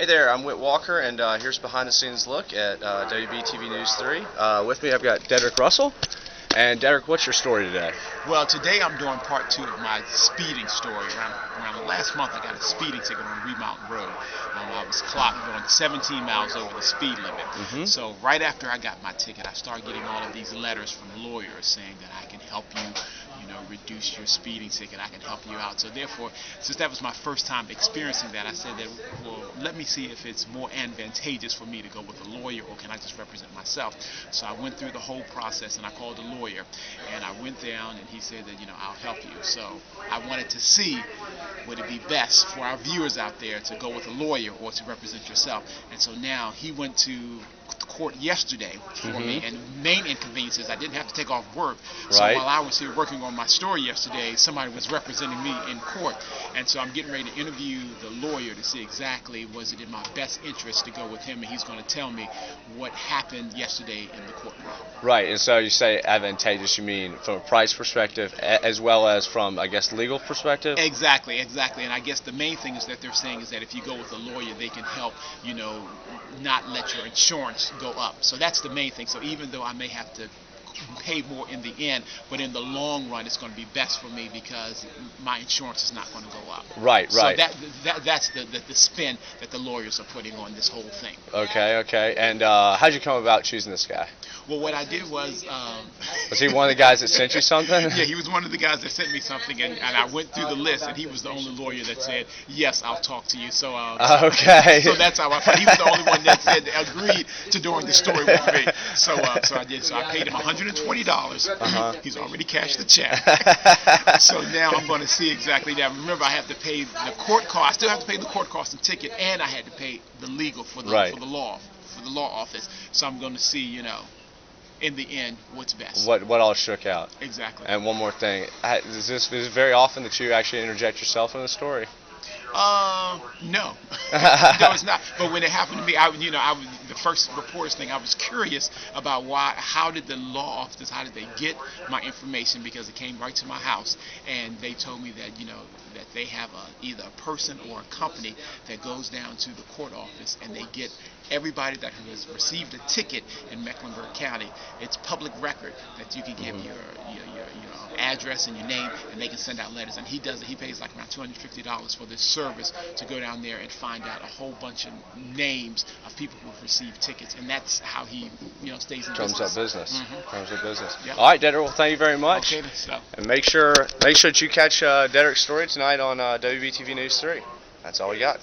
Hey there, I'm Whit Walker, and here's behind the scenes look at WBTV News 3. With me I've got Dedrick Russell. And Dedrick, what's your story today? Well, today I'm doing part 2 of my speeding story. Around last month I got a speeding ticket on Remountain Road. I was clocked going 17 miles over the speed limit. So right after I got my ticket, I started getting all of these letters from lawyers saying that I can help you, reduce your speeding ticket. I can help you out. So therefore, since that was my first time experiencing that, I said that, well, let me see if it's more advantageous for me to go with a lawyer, or can I just represent myself? So I went through the whole process, and I called the lawyer, and I went down, and he said that, I'll help you. So I wanted to see, would it be best for our viewers out there to go with a lawyer or to represent yourself? And so now he went to court yesterday for me, and the main inconvenience is I didn't have to take off work. So while I was here working on my story yesterday, somebody was representing me in court, and so I'm getting ready to interview the lawyer to see exactly was it in my best interest to go with him, and he's going to tell me what happened yesterday in the courtroom. Right, and so you say advantageous, you mean from a price perspective as well as from, I guess, legal perspective? Exactly, and I guess the main thing is that they're saying is that if you go with a lawyer, they can help, not let your insurance go up. So that's the main thing. So even though I may have to pay more in the end, but in the long run it's going to be best for me because my insurance is not going to go up. Right. So that's the spin that the lawyers are putting on this whole thing. Okay. And how'd you come about choosing this guy? Well, what I did was... was he one of the guys that sent you something? Yeah, he was one of the guys that sent me something, and I went through the list, and he was the only lawyer that said, yes, I'll talk to you. So okay. So that's how I found. He was the only one that said agreed to doing the story with me. So I did. So I paid him $120. He's already cashed the check. So now I'm going to see exactly that. Remember, I have to pay the court cost. I still have to pay the court cost and ticket, and I had to pay the legal for the law office. So I'm going to see, in the end, what's best. What all shook out. Exactly. And one more thing, is it very often that you actually interject yourself in the story? No. No, it's not. But when it happened to me, the first reporters thing, I was curious about how did the law office, how did they get my information, because it came right to my house, and they told me that, that they have either a person or a company that goes down to the court office, and they get everybody that has received a ticket in Mecklenburg County. It's public record that you can give your address and your name, and they can send out letters. And he does it. He pays like around $250 for this service to go down there and find out a whole bunch of names of people who have received tickets, and that's how he stays in Drums business. up business. Drums up business. Yep. All right, Dedrick. Well, thank you very much. Okay, so. And make sure that you catch Dedrick's story tonight on WBTV News 3. That's all we got.